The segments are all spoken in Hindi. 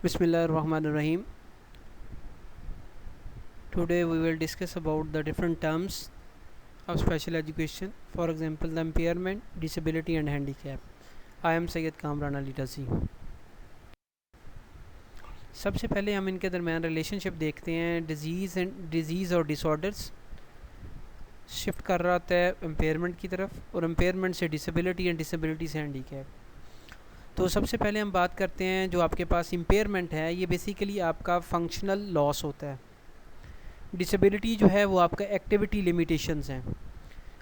Bismillahirrahmanirrahim. Today we will discuss about the different terms of special education. For example, the impairment, disability and handicap. I am Sayyid Kamran Ali Razi. सबसे पहले हम इनके दरमियान रिलेशनशिप देखते हैं डिजीज़ और डिसऑर्डर्स. शिफ्ट कर रहा होता है इम्पेयरमेंट की तरफ और इम्पेयरमेंट से डिसेबिलिटी एंड डिसेबिलिटी से हैंडीकैप. तो सबसे पहले हम बात करते हैं जो आपके पास इम्पेयरमेंट है, ये बेसिकली आपका फंक्शनल लॉस होता है. डिसेबिलिटी जो है वो आपका एक्टिविटी लिमिटेशंस हैं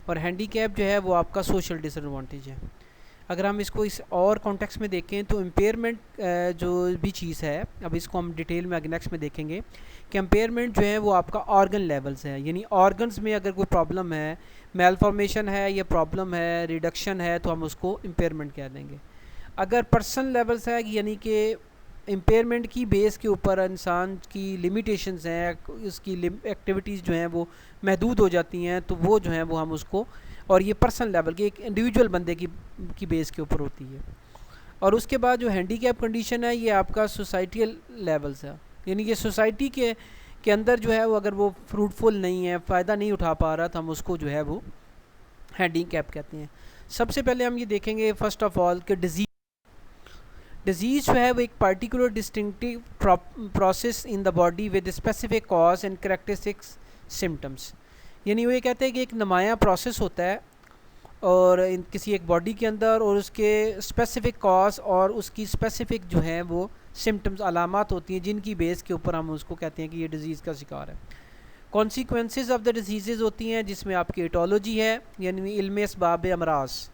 और हैंडीकैप जो है वो आपका सोशल डिसएडवांटेज है. अगर हम इसको इस और कॉन्टेक्स्ट में देखें तो इम्पेयरमेंट जो भी चीज़ है, अब इसको हम डिटेल में आगे नेक्स्ट में देखेंगे कि इम्पेयरमेंट जो है वो आपका ऑर्गन लेवल्स है, यानी ऑर्गन्स में अगर कोई प्रॉब्लम है, मेलफॉर्मेशन है या प्रॉब्लम है, रिडक्शन है, तो हम उसको इम्पेयरमेंट कह देंगे. अगर पर्सन लेवल्स है यानी कि इम्पेयरमेंट की बेस के ऊपर इंसान की लिमिटेशंस हैं, उसकी एक्टिविटीज़ जो हैं वो महदूद हो जाती हैं, तो वो जो है वो हम उसको, और ये पर्सन लेवल के एक इंडिविजुअल बंदे की बेस के ऊपर होती है. और उसके बाद जो हैंडीकैप कंडीशन है ये आपका सोसाइटियल लेवल्स है, यानी कि सोसाइटी के अंदर जो है वो अगर वो फ्रूटफुल नहीं है, फ़ायदा नहीं उठा पा रहा, तो हम उसको जो है वो हैंडीकैप कहते हैं. सबसे पहले हम ये देखेंगे फर्स्ट ऑफ ऑल कि डिजीज़ जो है वो एक particular distinctive process in the body with specific cause and characteristics symptoms. यानी वो ये कहते हैं कि एक नुमाया प्रोसेस होता है और किसी एक बॉडी के अंदर, और उसके स्पेसिफिक कॉज और उसकी स्पेसिफिक जो है वो सिम्टम्स अलामात होती हैं, जिनकी बेस के ऊपर हम उसको कहते हैं कि ये डिज़ीज़ का शिकार है. कॉन्सिक्वेंसेस ऑफ द डिजीज़ होती हैं जिसमें आपकी एटोलॉजी है, यानी इल्म असबाब अमराज,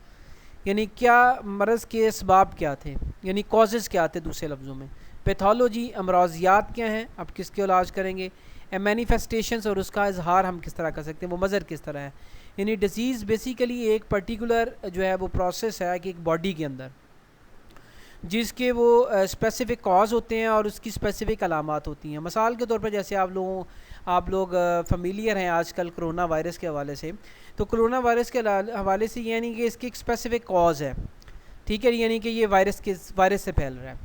यानी क्या मरज़ के इसबाब क्या थे, यानी कॉजेज़ क्या थे दूसरे लफ्ज़ों में. पैथोलॉजी, अमराजियात क्या हैं, आप किसके इलाज करेंगे. मैनिफेस्टेशंस, और उसका इजहार हम किस तरह कर सकते हैं, वो मज़र किस तरह है. यानी डिज़ीज़ बेसिकली एक पर्टिकुलर जो है वो प्रोसेस है कि एक बॉडी के अंदर जिसके वो स्पेसिफ़िक कॉज होते हैं और उसकी स्पेसिफ़िक अलामात होती हैं. मिसाल के तौर पर जैसे आप लोग फ़मीलियर हैं आजकल कोरोना वायरस के हवाले से, तो कोरोना वायरस के हवाले से यानी कि इसकी एक स्पेसिफ़िक कॉज है, ठीक है, यानी कि ये वायरस से फैल रहा है,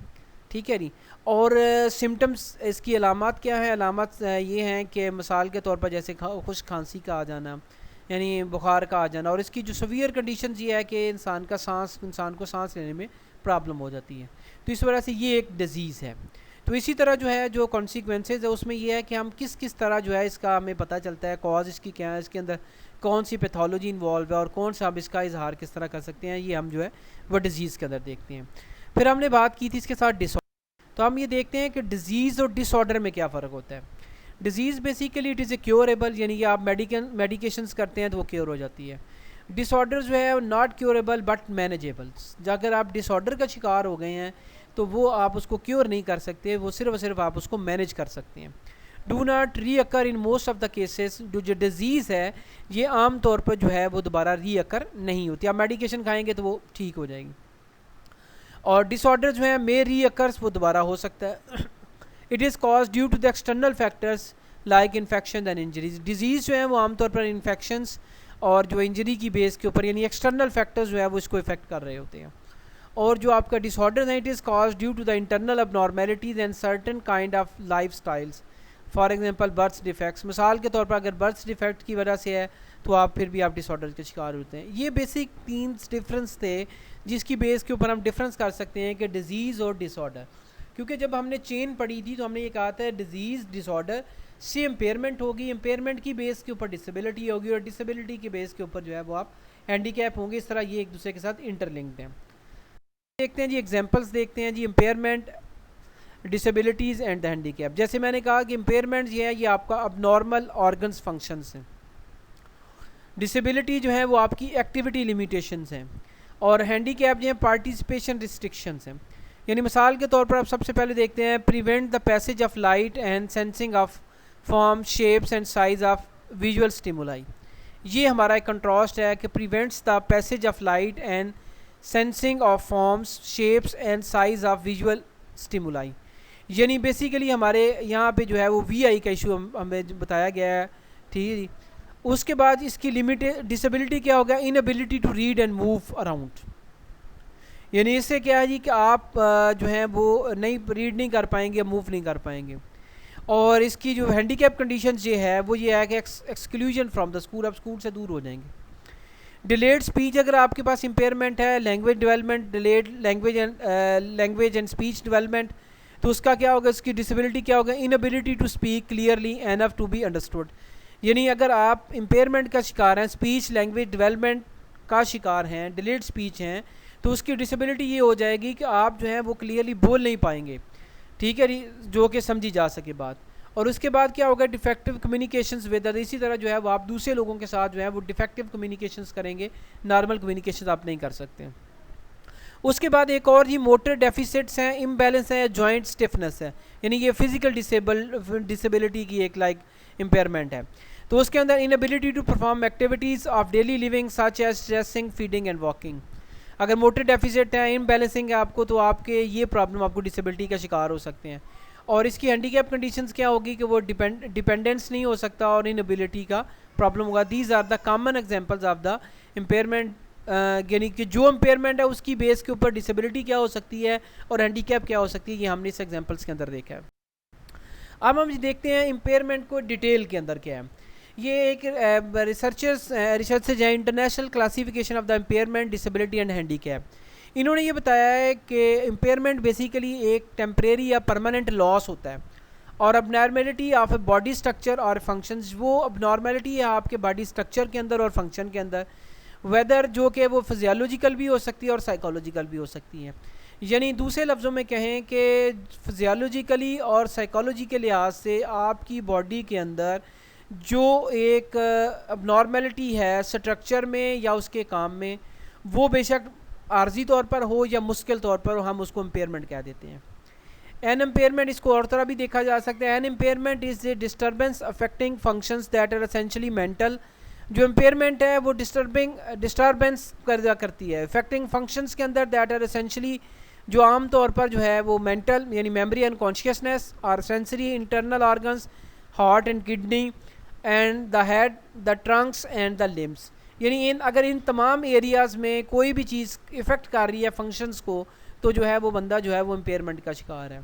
ठीक है जी. और सिम्टम्स, इसकी अलामात क्या है, अलामत ये हैं कि मिसाल के तौर पर जैसे खुश्क खांसी का आ जाना, यानी बुखार का आ जाना, और इसकी जो सवियर कंडीशन ये है कि इंसान को सांस लेने में प्रॉब्लम हो जाती है. तो इस वजह से ये एक डिज़ीज़ है. तो इसी तरह जो है जो कॉन्सिक्वेंसेज है उसमें यह है कि हम किस तरह जो है इसका हमें पता चलता है कॉज इसकी क्या है, इसके अंदर कौन सी पैथोलॉजी इन्वॉल्व है और कौन सा हम इसका इजहार किस तरह कर सकते हैं, ये हम जो है वह डिज़ीज़ के अंदर देखते हैं. फिर हमने बात की थी इसके साथ डिसऑर्डर. तो हम ये देखते हैं कि डिज़ीज़ और डिसऑर्डर में क्या फ़र्क होता है. Disease basically it is a curable, यानी कि आप मेडिकेशंस करते हैं तो वो क्योर हो जाती है. डिसऑर्डर जो है नॉट क्योरेबल बट मैनेजेबल. अगर आप डिसऑर्डर का शिकार हो गए हैं तो वो आप उसको क्योर नहीं कर सकते, वो सिर्फ और सिर्फ आप उसको मैनेज कर सकते हैं. Do not recur in most of the cases. जो डिज़ीज़ है ये आम तौर पर जो है वो दोबारा रीअकर नहीं होती, आप मेडिकेशन खाएंगे तो वो ठीक हो जाएगी. और डिसऑर्डर जो है मे रीअकर्स, वो दोबारा हो सकता है. It is cause due to the external factors like infection and injuries. Diseases जो है वो आमतौर पर इन्फेक्शंस और जो इंजरी की बेस के ऊपर, यानी एक्सटर्नल फैक्टर्स जो है वो इसको इफेक्ट कर रहे होते हैं. और जो आपका डिसऑर्डर है it is cause due to the internal abnormalities and certain kind of life styles. For example birth defects. मिसाल के तौर पर अगर बर्थ डिफेक्ट की वजह से है तो आप फिर भी आप डिसऑर्डर के शिकार होते हैं. ये बेसिक 3 डिफरेंस थे जिसकी बेस के ऊपर हम डिफरेंस कर सकते हैं कि डिज़ीज़ और डिसऑर्डर. क्योंकि जब हमने चेन पढ़ी थी तो हमने ये कहा था डिज़ीज़ डिसऑर्डर से इम्पेयरमेंट होगी, इम्पेयरमेंट की बेस के ऊपर डिसेबिलिटी होगी, और डिसेबिलिटी के बेस के ऊपर जो है वो आप हैंडीकैप होंगे. इस तरह ये एक दूसरे के साथ इंटरलिंक्ड हैं. देखते हैं जी, एग्जांपल्स देखते हैं जी. Impairment, disabilities and the handicap. जैसे मैंने कहा कि इम्पेयरमेंट ये है, ये आपका अबनॉर्मल ऑर्गन्स फंक्शंस हैं. डिसेबिलिटी जो है वो आपकी एक्टिविटी लिमिटेशंस हैं, और हैंडीकैप जो है पार्टिसिपेशन रिस्ट्रिक्शंस हैं. यानी मिसाल के तौर पर आप सबसे पहले देखते हैं prevent the passage of light and sensing of form, shapes and size of visual stimuli. ये हमारा एक कंट्रास्ट है कि prevents the passage of light and sensing of forms, shapes and size of visual stimuli. यानी बेसिकली हमारे यहाँ पे जो है वो वी आई का इशू हमें बताया गया है, ठीक है जी. उसके बाद इसकी लिमिटेड डिसेबिलिटी क्या हो गया, inability to read and move around. यानी इससे क्या है जी कि आप जो है वो नहीं रीड नहीं कर पाएंगे, मूव नहीं कर पाएंगे। और इसकी जो हैंडीकैप कंडीशन ये है वो ये है कि एक्सक्लूजन फ्रॉम द स्कूल, आप स्कूल से दूर हो जाएंगे। डिलेड स्पीच, अगर आपके पास इम्पेयरमेंट है, language development, delayed language and speech development, तो उसका क्या होगा, इसकी डिसेबिलिटी क्या होगा, inability to speak clearly enough to be understood. यानी अगर आप इम्पेयरमेंट का शिकार हैं, स्पीच लैंग्वेज डेवलपमेंट का शिकार हैं, डिलेड स्पीच हैं, तो उसकी डिसेबिलिटी ये हो जाएगी कि आप जो है वो क्लियरली बोल नहीं पाएंगे, ठीक है, जो कि समझी जा सके बात। और उसके बाद क्या होगा, डिफेक्टिव कम्युनिकेशंस विद अदर, इसी तरह जो है वो आप दूसरे लोगों के साथ जो है वो डिफेक्टिव कम्युनिकेशंस करेंगे, नॉर्मल कम्युनिकेशन आप नहीं कर सकते। उसके बाद एक और ये मोटर डेफिसिट्स हैं, इम्बैलेंस है, जॉइंट स्टिफनेस है, यानी ये फिजिकल डिसेबिलिटी की एक लाइक इम्पेयरमेंट है। तो उसके अंदर inability to perform activities of daily living such as dressing, feeding and walking. अगर मोटर डेफिसिट है, इम्बैलेंसिंग है आपको, तो आपके ये प्रॉब्लम, आपको डिसेबिलिटी का शिकार हो सकते हैं। और इसकी हैंडीकैप कंडीशंस क्या होगी कि वो डिपेंडेंस नहीं हो सकता और इनएबिलिटी का प्रॉब्लम होगा। These are the common examples of the impairment, यानी कि जो इम्पेयरमेंट है उसकी बेस के ऊपर डिसेबिलिटी क्या हो सकती है और हैंडीकैप क्या हो सकती है, ये हमने इस एग्जांपल्स के अंदर देखा है। अब हम देखते हैं इम्पेयरमेंट को डिटेल के अंदर क्या है। ये एक रिसर्चर्स है, international classification of the impairment, disability and handicap. इन्होंने ये बताया है कि इम्पेयरमेंट बेसिकली एक टेम्परेरी या परमानेंट लॉस होता है, और abnormality of a body structure और फंक्शंस, वो अबनॉर्मेलिटी है आपके बॉडी स्ट्रक्चर के अंदर और फंक्शन के अंदर, वेदर जो कि वो फिजियोलॉजिकल भी हो सकती है और साइकोलॉजिकल भी हो सकती है। यानी दूसरे लफ्ज़ों में कहें कि फिजियोलॉजिकली और साइकोलॉजी के लिहाज से आपकी बॉडी के अंदर जो एक अबनॉर्मेलिटी है स्ट्रक्चर में या उसके काम में, वो बेशक आर्जी तौर पर हो या मुश्किल तौर पर हो, हम उसको इम्पेयरमेंट कह देते हैं। एन इम्पेयरमेंट, इसको और तरह भी देखा जा सकता है। An impairment is a disturbance affecting functions that are essentially mental. जो इम्पेयरमेंट है वो डिस्टर्बेंस करती है अफेक्टिंग फंक्शंस के अंदर, दैट आर एसेंशियली, जो आम तौर पर जो है वो मेंटल, यानी मेमोरी एंड कॉन्शियसनेस, और sensory internal organs, heart and kidney and the head, the Trunks and the limbs. यानी अगर इन तमाम एरियाज़ में कोई भी चीज़ इफ़ेक्ट कर रही है फंक्शंस को, तो जो है वो बंदा जो है वो इम्पेयरमेंट का शिकार है।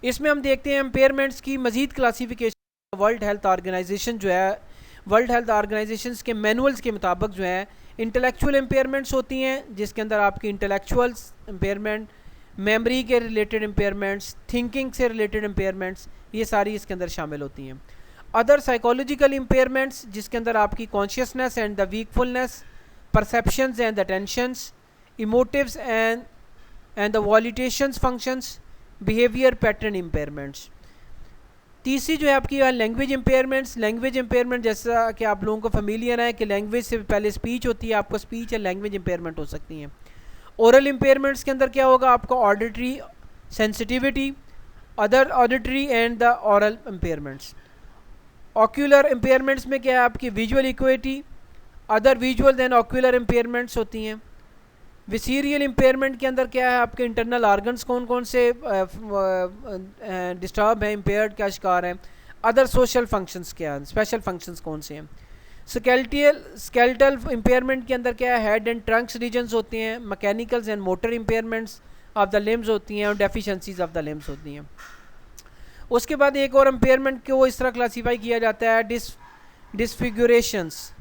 इसमें हम देखते हैं इम्पेयरमेंट्स की मज़ीद क्लासिफिकेशन। वर्ल्ड हेल्थ ऑर्गेनाइजेशन जो है, वर्ल्ड हेल्थ ऑर्गेनाइजेशन के मैनुअल्स के मुताबिक जो है इंटेलेक्चुअल इम्पेयरमेंट्स होती हैं, जिसके अंदर आपकी इंटेलेक्चुअल्स इम्पेयरमेंट, मेमोरी के रिलेटेड इम्पेयरमेंट्स, थिंकिंग से रिलेटेड इम्पेयरमेंट्स, ये सारी इसके अंदर शामिल होती हैं। अदर साइकोलॉजिकल इम्पेयरमेंट्स, जिसके अंदर आपकी consciousness and the wakefulness, perceptions and the tensions, emotives and the volitions functions, behavior pattern impairments. तीसरी जो है आपकी लैंग्वेज इम्पेयरमेंट्स। लैंग्वेज इम्पेयरमेंट, जैसा कि आप लोगों को फेमिलियर है कि लैंग्वेज से पहले स्पीच होती है, आपको स्पीच या लैंग्वेज इम्पेयरमेंट हो सकती हैं। ओरल इम्पेयरमेंट्स के अंदर क्या होगा, आपको auditory sensitivity, other auditory and the oral impairments. Ocular impairments में क्या है, आपकी visual equity, other visual than ocular impairments होती हैं। विसीरियल इम्पेयरमेंट के अंदर क्या है, आपके इंटरनल ऑर्गन्स कौन कौन से डिस्टर्ब हैं, इम्पेयर्ड क्या शिकार हैं। अदर सोशल फंक्शंस क्या हैं, स्पेशल फंक्शंस कौन से हैं। स्केलेटल इम्पेयरमेंट के अंदर क्या है, हेड एंड ट्रंक्स रीजन्स होते हैं। Mechanicals and motor impairments of the limbs होती हैं, और डेफिशिएंसीज ऑफ द लिम्स होती हैं। उसके बाद एक और इम्पेयरमेंट को इस तरह क्लासीफाई किया जाता है, डिसफिगुरेशंस।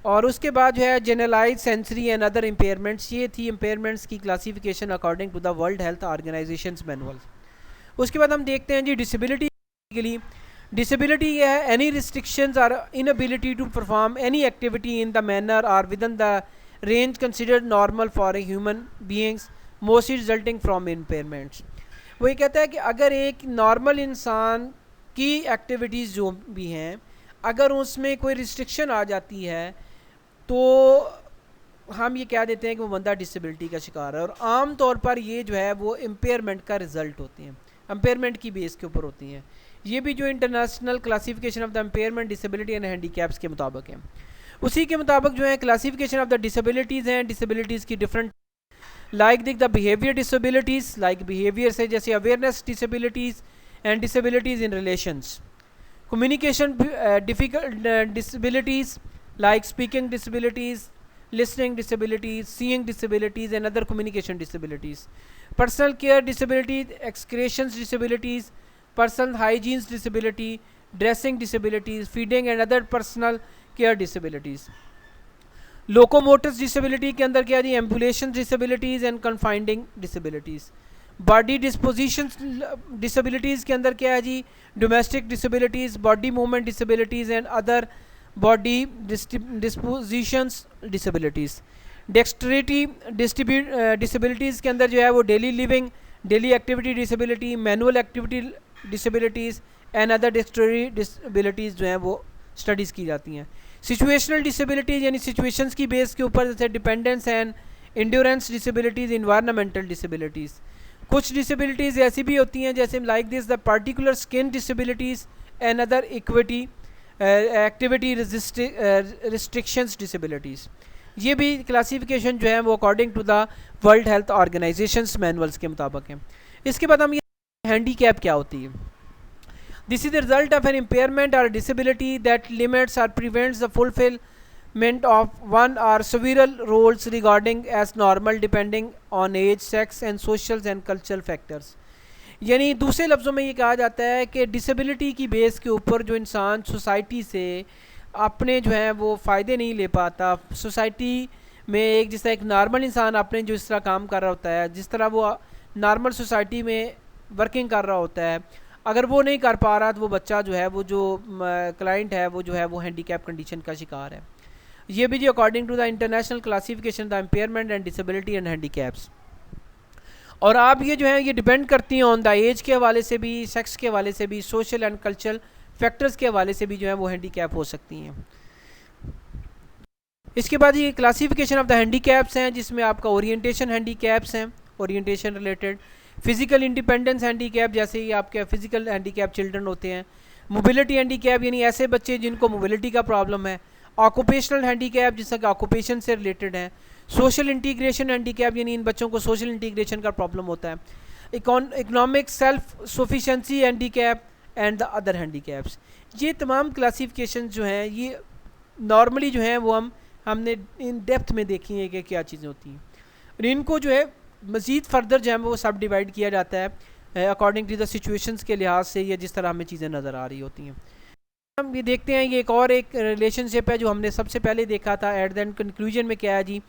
और उसके बाद जो है generalize sensory and other impairments. ये थी इम्पेयरमेंट्स की classification according to the World Health Organization manual. उसके बाद हम देखते हैं जी डिसेबिलिटी के लिए। डिसेबिलिटी ये है एनी रिस्ट्रिक्शंस और inability to perform any activity in the manner और within the range considered normal for a human beings, mostly resulting from impairments. वो ये कहता है कि अगर एक नॉर्मल इंसान की एक्टिविटीज़ जो भी हैं, अगर उसमें कोई रिस्ट्रिक्शन आ जाती है, तो हम ये कह देते हैं कि वो बंदा डिसेबिलिटी का शिकार है। और आम तौर पर ये जो है वो इम्पेयरमेंट का रिज़ल्ट होती हैं, इम्पेयरमेंट की बेस के ऊपर होती हैं। ये भी जो international classification of the impairment, disability and handicaps के मुताबिक है। उसी के मुताबिक जो है क्लासिफिकेशन ऑफ द डिसेबिलिटीज़ हैं, डिसेबिलिटीज़ की different like the behaviour disabilities, like behaviour से जैसे awareness disabilities and disabilities in relations. Communication difficult disabilities like speaking disabilities, listening disabilities, seeing disabilities, and other communication disabilities. Personal care disability, excretions disabilities, personal hygiene disability, dressing disabilities, feeding and other personal care disabilities. Locomotive disability के अंदर क्या है जी, ambulation disabilities and confining disabilities. Body disposition disabilities के अंदर क्या है जी, domestic disabilities, body movement disabilities and other body dispositions disabilities. Dexterity disabilities के अंदर जो है वो daily living, daily activity disability, manual activity disabilities and other dexterity disabilities जो हैं वो स्टडीज़ की जाती हैं. सिचुएशनल डिसेबिलिटीज़ यानी सिचुएशंस की बेस के ऊपर, जैसे dependence and endurance disabilities, environmental disabilities. कुछ डिसेबिलिटीज़ ऐसी भी होती हैं जैसे like this the particular skin disabilities and other equity activity restrictions disabilities. ये भी क्लासिफिकेशन जो है वो according to the World Health Organizations manuals के मुताबिक है. इसके बाद हम ये हैंडीकैप क्या होती है. This is the result of an impairment or disability that limits or prevents the fulfillment of one or several roles regarding as normal depending on age, sex and social and cultural factors. यानी दूसरे लफ्ज़ों में ये कहा जाता है कि डिसेबिलिटी की बेस के ऊपर जो इंसान सोसाइटी से अपने जो है वो फ़ायदे नहीं ले पाता, सोसाइटी में एक जिस तरह एक नॉर्मल इंसान अपने जो इस तरह काम कर रहा होता है, जिस तरह वो नॉर्मल सोसाइटी में वर्किंग कर रहा होता है, अगर वो नहीं कर पा रहा तो वो बच्चा जो है वो जो क्लाइंट है वो जो है वो हैंडीकैप कंडीशन का शिकार है. ये भी जी according to the international classification the impairment and disability and handicaps. और आप ये जो है ये डिपेंड करती हैं ऑन द एज के हवाले से भी, सेक्स के हवाले से भी, सोशल एंड कल्चरल फैक्टर्स के हवाले से भी जो है वो हैंडीकैप हो सकती हैं. इसके बाद ये क्लासिफिकेशन ऑफ द हैंडीकैप्स हैं जिसमें आपका ओरिएंटेशन हैंडीकैप्स हैं, orientation related. Physical independence handicap, जैसे ही आपके फिजिकल हैंडीकैप चिल्ड्रन होते हैं. मोबिलिटी हैंडीकैप यानी ऐसे बच्चे जिनको मोबिलिटी का प्रॉब्लम है. ऑक्यूपेशनल हैंडीकैप जिसका कि ऑक्यूपेशन से रिलेटेड है. सोशल इंटीग्रेशन हैंडीकैप यानी इन बच्चों को सोशल इंटीग्रेशन का प्रॉब्लम होता है. Economic self sufficiency handicap and the other handicaps. ये तमाम क्लासिफिकेशन जो हैं ये नॉर्मली जो हैं वो हमने इन डेप्थ में देखी है कि क्या चीज़ें होती हैं. और इनको जो है मज़ीद फर्दर जो है वो सब डिवाइड किया जाता है अकॉर्डिंग टू द सिचुएशंस के लिहाज से, या जिस तरह हमें चीज़ें नज़र आ रही होती हैं. हम ये देखते हैं ये एक और एक रिलेशनशिप है जो हमने सबसे पहले देखा था. एट द एंड कंक्लूजन में क्या है जी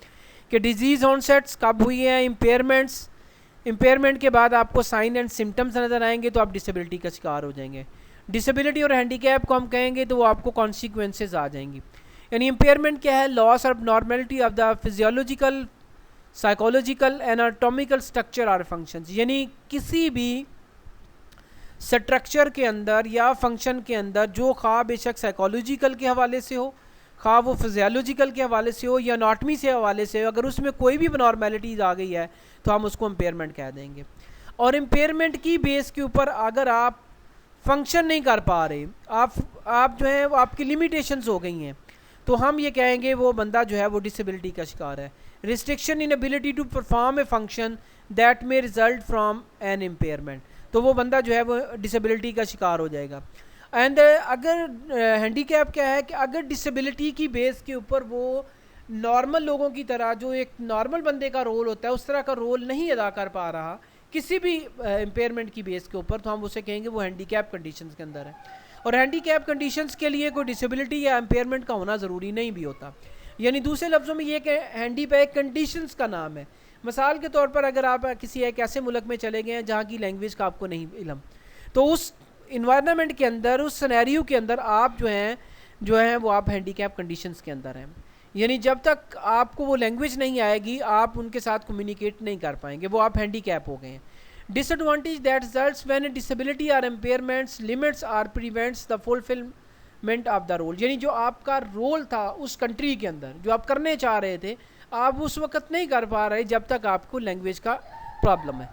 कि डिजीज़ ऑनसेट्स कब हुई हैं, इम्पेयरमेंट के बाद आपको साइन एंड सिम्टम्स नज़र आएंगे तो आप डिसेबिलिटी का शिकार हो जाएंगे. डिसेबिलिटी और हैंडीकैप को हम कहेंगे तो वो आपको कॉन्सिक्वेंसेज आ जाएंगी. यानी इम्पेयरमेंट क्या है, लॉस और normality of the physiological, psychological, anatomical structure और फंक्शंस. यानी किसी भी स्ट्रक्चर के अंदर या फंक्शन के अंदर जो खा बेशक साइकोलॉजिकल के हवाले से हो, खा वो फिजियोलॉजिकल के हवाले से हो या एनाटॉमी से हवाले से हो, अगर उसमें कोई भी नॉर्मेलिटीज़ आ गई है तो हम उसको इम्पेयरमेंट कह देंगे. और इम्पेयरमेंट की बेस के ऊपर अगर आप फंक्शन नहीं कर पा रहे, आप जो है वो आपकी लिमिटेशंस हो गई हैं, तो हम ये कहेंगे वो बंदा जो है वो डिसेबिलिटी का शिकार है. Restriction inability to perform a function that may result from an impairment, तो वो बंदा जो है वो डिसेबिलिटी का शिकार हो जाएगा. एंड अगर हैंडीकैप क्या है कि अगर डिसेबिलिटी की बेस के ऊपर वो नॉर्मल लोगों की तरह जो एक नॉर्मल बंदे का रोल होता है उस तरह का रोल नहीं अदा कर पा रहा किसी भी इम्पेयरमेंट की बेस के ऊपर, तो हम उसे कहेंगे वो हैंडीकैप कंडीशंस के अंदर है. और हैंडीकैप कंडीशंस के लिए कोई डिसेबिलिटी या इम्पेयरमेंट का होना ज़रूरी नहीं भी होता. यानी दूसरे लफ्ज़ों में ये कि हैंडी पे कंडीशंस का नाम है. मिसाल के तौर पर अगर आप किसी एक ऐसे मुल्क में चले गए हैं जहाँ की लैंग्वेज का आपको नहीं इल्म, तो उस इन्वायरमेंट के अंदर, उस सिनेरियो के अंदर आप जो हैं वो आप हैंडीकैप कंडीशंस के अंदर हैं. यानी जब तक आपको वो लैंग्वेज नहीं आएगी आप उनके साथ कम्युनिकेट नहीं कर पाएंगे, वो आप हैंडीकैप हो गए हैं. Disadvantage that results when disability or impairments limits or prevents the fulfilment of the role. यानी जो आपका रोल था उस कंट्री के अंदर जो आप करने चाह रहे थे आप उस वक्त नहीं कर पा रहे जब तक आपको लैंग्वेज का प्रॉब्लम है.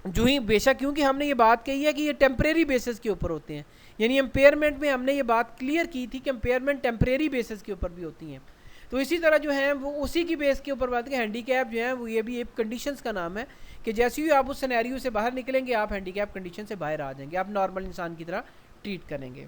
जो ही बेशक क्योंकि हमने ये बात कही है कि ये टेम्परेरी बेसिस के ऊपर होते हैं, यानी एम्पेयरमेंट में हमने ये बात क्लियर की थी कि एम्पेयरमेंट टेम्परेरी बेसिस के ऊपर भी होती हैं. तो इसी तरह जो है वो उसी की बेस के ऊपर बात है. हैंडीकैप जो है वो ये भी एक कंडीशंस का नाम है कि जैसे ही आप उस सिनेरियो से बाहर निकलेंगे आप हैंडीकैप कंडीशन से बाहर आ जाएंगे, आप नॉर्मल इंसान की तरह ट्रीट करेंगे.